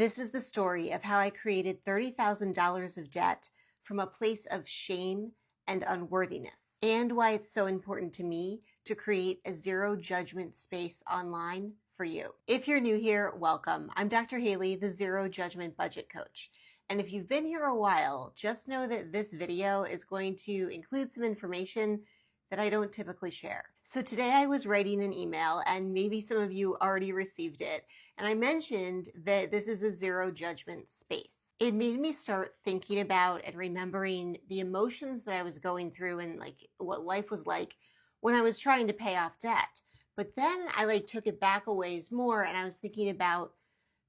This is the story of how I created $30,000 of debt from a place of shame and unworthiness, and why it's so important to me to create a zero judgment space online for you. If you're new here, welcome. I'm Dr. Halley, the Zero Judgment Budget Coach. And if you've been here a while, just know that this video is going to include some information that I don't typically share. So today I was writing an email, and maybe some of you already received it, and I mentioned that this is a zero judgment space. It made me start thinking about and remembering the emotions that I was going through and what life was like when I was trying to pay off debt. But then I took it back a ways more, and I was thinking about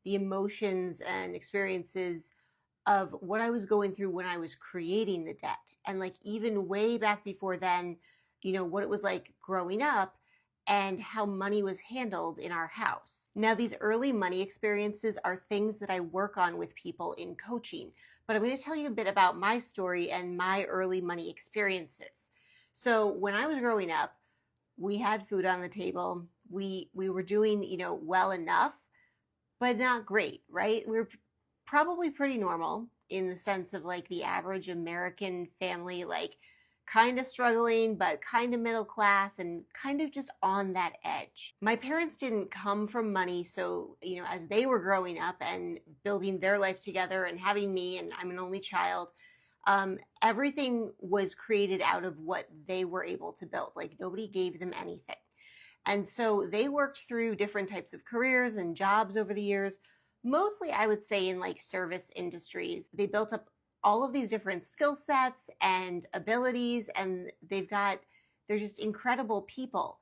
the emotions and experiences of what I was going through when I was creating the debt. And even way back before then, what it was like growing up and how money was handled in our house. Now, these early money experiences are things that I work on with people in coaching, but I'm going to tell you a bit about my story and my early money experiences. So when I was growing up, we had food on the table. We were doing, well enough, but not great, right? We were probably pretty normal in the sense of the average American family, kind of struggling, but kind of middle class and kind of just on that edge. My parents didn't come from money, so, as they were growing up and building their life together and having me, and I'm an only child, everything was created out of what they were able to build. Nobody gave them anything. And so they worked through different types of careers and jobs over the years, mostly I would say in service industries. They built up all of these different skill sets and abilities, and they're just incredible people.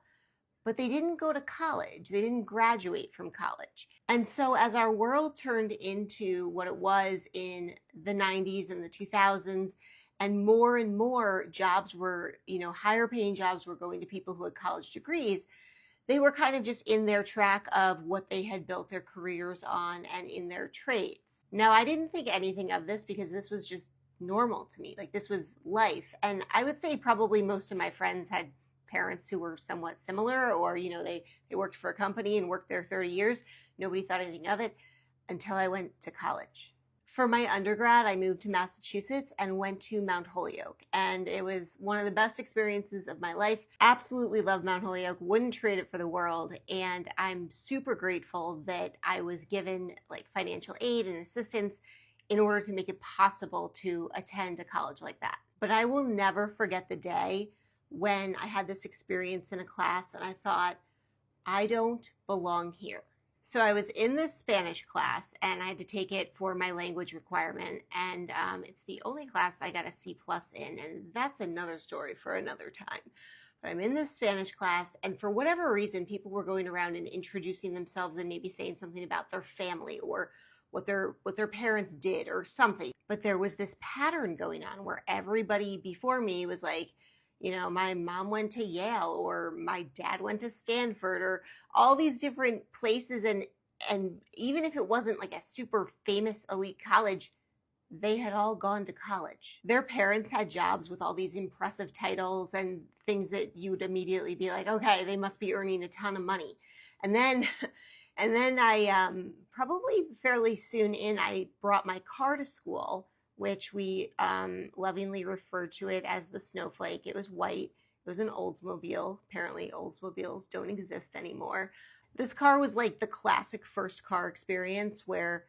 But they didn't go to college. They didn't graduate from college. And so as our world turned into what it was in the 90s and the 2000s, and more jobs were, higher paying jobs were going to people who had college degrees, they were kind of just in their track of what they had built their careers on and in their trades. Now, I didn't think anything of this because this was just normal to me. This was life. And I would say probably most of my friends had parents who were somewhat similar, or, they worked for a company and worked there 30 years. Nobody thought anything of it until I went to college. For my undergrad, I moved to Massachusetts and went to Mount Holyoke, and it was one of the best experiences of my life. Absolutely love Mount Holyoke, wouldn't trade it for the world, and I'm super grateful that I was given financial aid and assistance in order to make it possible to attend a college like that. But I will never forget the day when I had this experience in a class and I thought, I don't belong here. So I was in this Spanish class and I had to take it for my language requirement, and it's the only class I got a C+ in, and that's another story for another time. But I'm in this Spanish class, and for whatever reason, people were going around and introducing themselves and maybe saying something about their family or what their parents did or something. But there was this pattern going on where everybody before me was my mom went to Yale, or my dad went to Stanford, or all these different places. And even if it wasn't a super famous elite college, they had all gone to college. Their parents had jobs with all these impressive titles and things that you would immediately be like, okay, they must be earning a ton of money. And then I, probably fairly soon I brought my car to school, which we lovingly referred to it as the Snowflake. It was white. It was an Oldsmobile. Apparently Oldsmobiles don't exist anymore. This car was the classic first car experience where,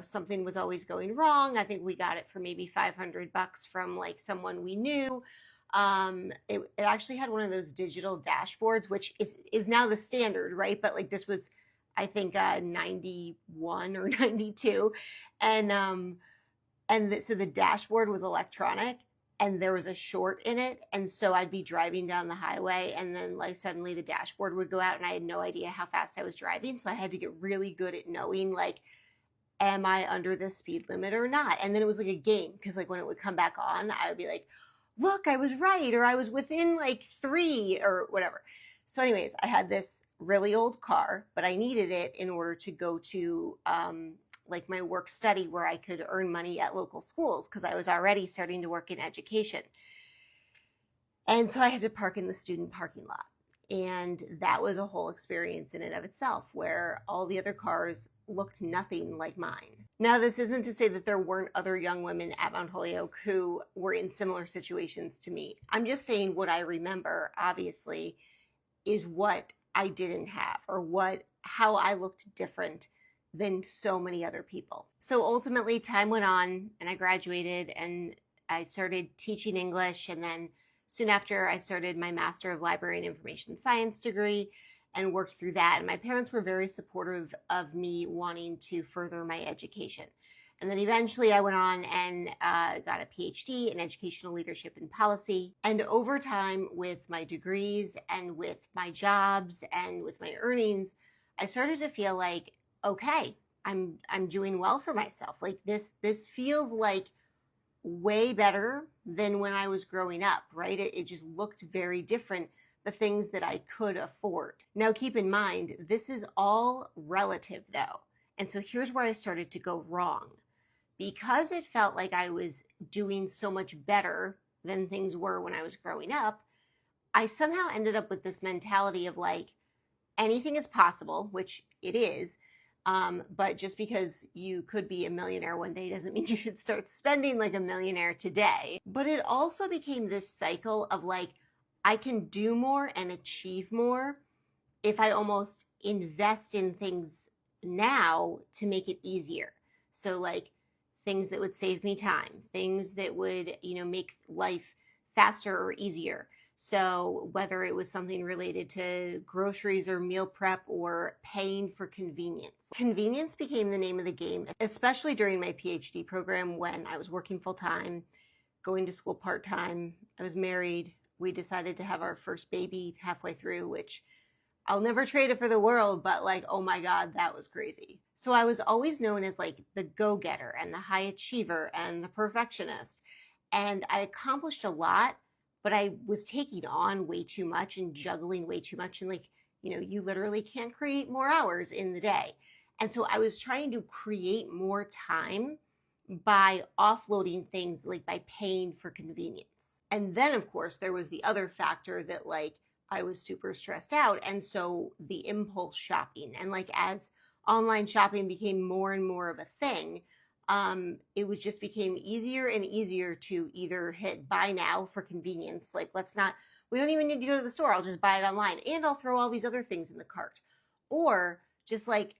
something was always going wrong. I think we got it for maybe $500 from someone we knew. It actually had one of those digital dashboards, which is now the standard, right? But this was, I think, 91 or 92. So the dashboard was electronic, and there was a short in it. And so I'd be driving down the highway, and then suddenly the dashboard would go out, and I had no idea how fast I was driving. So I had to get really good at knowing, am I under the speed limit or not? And then it was a game, because when it would come back on, I would be look, I was right, or I was within 3 or whatever. So anyways, I had this really old car, but I needed it in order to go to my work study, where I could earn money at local schools, because I was already starting to work in education. And so I had to park in the student parking lot. And that was a whole experience in and of itself, where all the other cars looked nothing like mine. Now, this isn't to say that there weren't other young women at Mount Holyoke who were in similar situations to me. I'm just saying what I remember, obviously, is what I didn't have, or how I looked different than so many other people. So ultimately, time went on and I graduated and I started teaching English. And then soon after, I started my Master of Library and Information Science degree and worked through that. And my parents were very supportive of me wanting to further my education. And then eventually I went on and got a PhD in educational leadership and policy. And over time, with my degrees and with my jobs and with my earnings, I started to feel like, okay, I'm doing well for myself. Like this feels like way better than when I was growing up, right? It just looked very different, the things that I could afford. Now, keep in mind, this is all relative though. And so here's where I started to go wrong. Because it felt like I was doing so much better than things were when I was growing up, I somehow ended up with this mentality of like, anything is possible, which it is. But just because you could be a millionaire one day doesn't mean you should start spending like a millionaire today. But it also became this cycle of like, I can do more and achieve more if I almost invest in things now to make it easier. So like things that would save me time, things that would, make life faster or easier. So whether it was something related to groceries or meal prep or paying for convenience. Convenience became the name of the game, especially during my PhD program when I was working full time, going to school part time. I was married. We decided to have our first baby halfway through, which I'll never trade it for the world, but like, oh my God, that was crazy. So I was always known as like the go-getter and the high achiever and the perfectionist. And I accomplished a lot, but I was taking on way too much and juggling way too much. And like, you literally can't create more hours in the day. And so I was trying to create more time by offloading things, like by paying for convenience. And then of course there was the other factor that like, I was super stressed out. And so the impulse shopping, and like as online shopping became more and more of a thing, it was just became easier and easier to either hit buy now for convenience. Like, we don't even need to go to the store. I'll just buy it online and I'll throw all these other things in the cart. Or just like,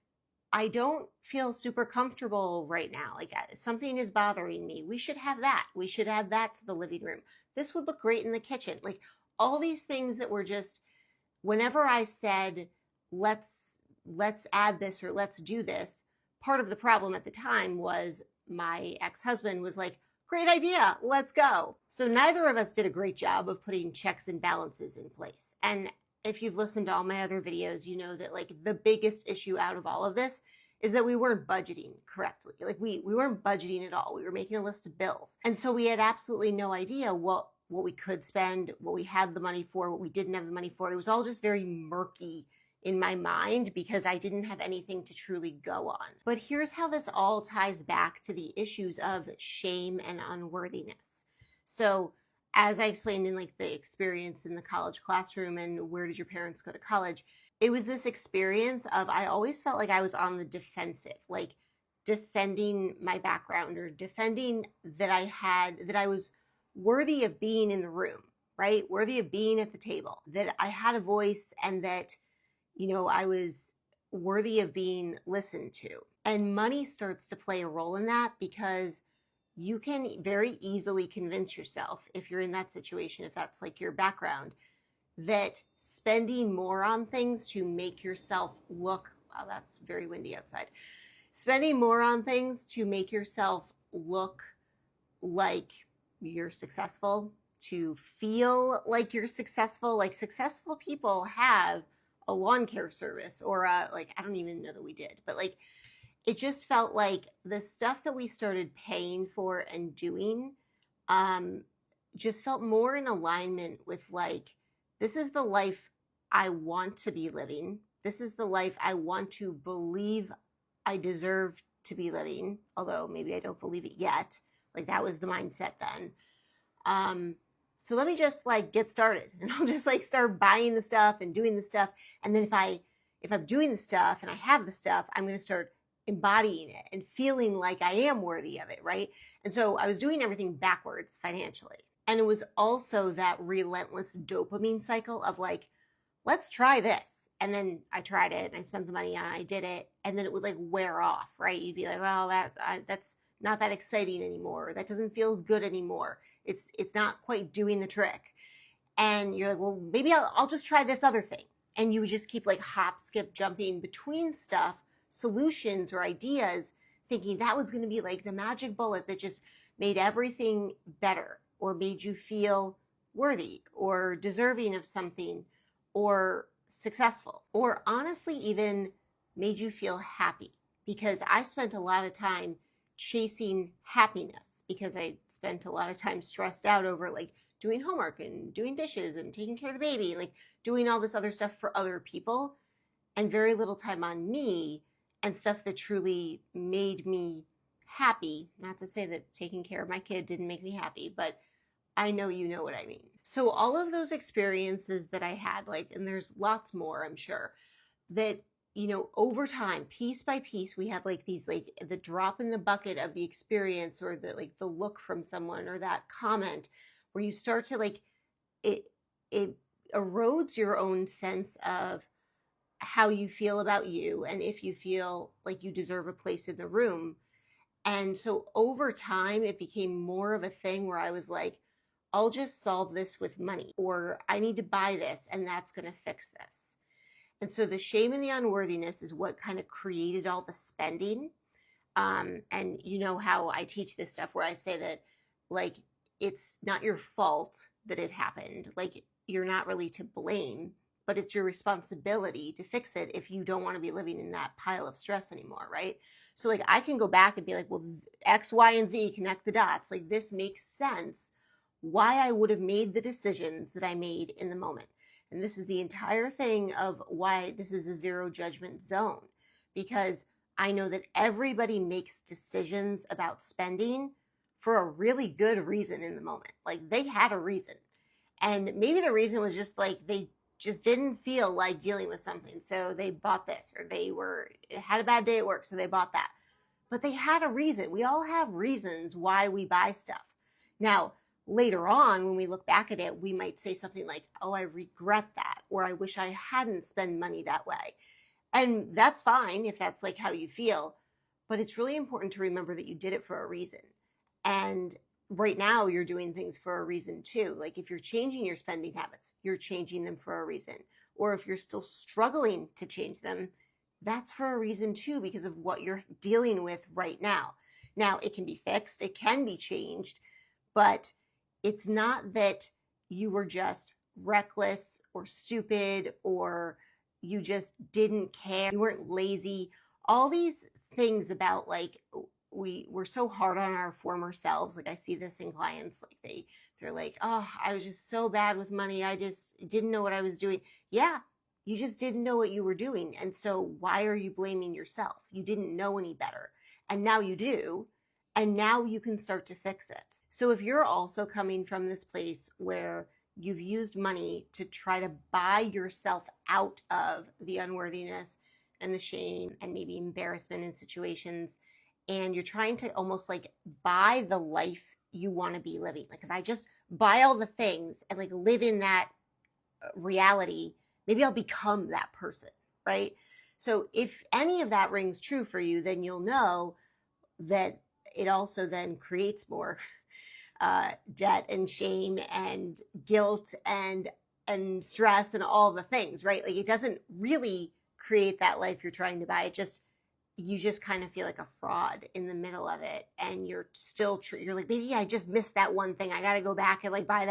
I don't feel super comfortable right now. Like something is bothering me. We should have that. We should add that to the living room. This would look great in the kitchen. Like, all these things that were just, whenever I said, let's add this or let's do this, part of the problem at the time was my ex-husband was like, great idea, let's go. So neither of us did a great job of putting checks and balances in place. And if you've listened to all my other videos, you know that like the biggest issue out of all of this is that we weren't budgeting correctly. Like we weren't budgeting at all. We were making a list of bills. And so we had absolutely no idea what we could spend, what we had the money for, what we didn't have the money for. It was all just very murky in my mind because I didn't have anything to truly go on. But here's how this all ties back to the issues of shame and unworthiness. So as I explained in like the experience in the college classroom and where did your parents go to college, it was this experience of, I always felt like I was on the defensive, like defending my background or defending that I was worthy of being in the room, right? Worthy of being at the table, that I had a voice and that, I was worthy of being listened to. And money starts to play a role in that because you can very easily convince yourself, if you're in that situation, if that's like your background, that spending more on things to make yourself look, wow, that's very windy outside. Spending more on things to make yourself look like you're successful, to feel like you're successful. Like successful people have a lawn care service or I don't even know that we did, but like it just felt like the stuff that we started paying for and doing just felt more in alignment with like, this is the life I want to be living. This is the life I want to believe I deserve to be living, although maybe I don't believe it yet. Like that was the mindset then. So let me just like get started and I'll just like start buying the stuff and doing the stuff. And then if I'm doing the stuff and I have the stuff, I'm going to start embodying it and feeling like I am worthy of it, right? And so I was doing everything backwards financially. And it was also that relentless dopamine cycle of like, let's try this. And then I tried it and I spent the money on it, I did it, and then it would like wear off, right? You'd be like, well, that's not that exciting anymore. That doesn't feel as good anymore. It's not quite doing the trick. And you're like, well, maybe I'll just try this other thing. And you would just keep like hop, skip, jumping between stuff, solutions or ideas, thinking that was going to be like the magic bullet that just made everything better or made you feel worthy or deserving of something or successful, or honestly even made you feel happy. Because I spent a lot of time chasing happiness because I spent a lot of time stressed out over like doing homework and doing dishes and taking care of the baby, and like doing all this other stuff for other people, and very little time on me and stuff that truly made me happy. Not to say that taking care of my kid didn't make me happy, but I know you know what I mean. So all of those experiences that I had, like, and there's lots more, I'm sure, that, you know, over time, piece by piece, we have like these, like the drop in the bucket of the experience or the, like the look from someone or that comment where you start to like, it erodes your own sense of how you feel about you and if you feel like you deserve a place in the room. And so over time, it became more of a thing where I was like, I'll just solve this with money, or I need to buy this and that's going to fix this. And so the shame and the unworthiness is what kind of created all the spending. And you know how I teach this stuff where I say that like, it's not your fault that it happened. Like you're not really to blame, but it's your responsibility to fix it if you don't want to be living in that pile of stress anymore, right? So like I can go back and be like, well, X, Y, and Z, connect the dots. Like this makes sense why I would have made the decisions that I made in the moment. And this is the entire thing of why this is a zero judgment zone, because I know that everybody makes decisions about spending for a really good reason in the moment. Like they had a reason. And maybe the reason was just like they just didn't feel like dealing with something. So they bought this, or they had a bad day at work, so they bought that. But they had a reason. We all have reasons why we buy stuff. Now, later on, when we look back at it, we might say something like, oh, I regret that, or I wish I hadn't spent money that way. And that's fine if that's like how you feel. But it's really important to remember that you did it for a reason. And right now you're doing things for a reason too. Like if you're changing your spending habits, you're changing them for a reason. Or if you're still struggling to change them, that's for a reason too, because of what you're dealing with right now. Now it can be fixed, it can be changed, but it's not that you were just reckless or stupid or you just didn't care, you weren't lazy. All these things about like we're so hard on our former selves. Like I see this in clients, like they're like, oh, I was just so bad with money. I just didn't know what I was doing. Yeah, you just didn't know what you were doing. And so why are you blaming yourself? You didn't know any better. And now you do. And now you can start to fix it. So if you're also coming from this place where you've used money to try to buy yourself out of the unworthiness and the shame and maybe embarrassment in situations, and you're trying to almost like buy the life you want to be living. Like if I just buy all the things and like live in that reality, maybe I'll become that person, right? So if any of that rings true for you, then you'll know that it also then creates more debt and shame and guilt and stress and all the things, right? Like it doesn't really create that life you're trying to buy. You just kind of feel like a fraud in the middle of it, and you're still you're like, maybe I just missed that one thing. I got to go back and like buy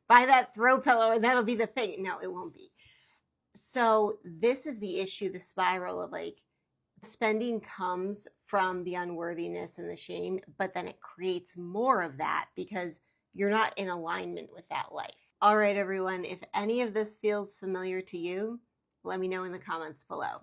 that throw pillow and that'll be the thing. No, it won't be. So this is the issue, the spiral of like spending comes from the unworthiness and the shame, but then it creates more of that because you're not in alignment with that life. All right, everyone, if any of this feels familiar to you, let me know in the comments below.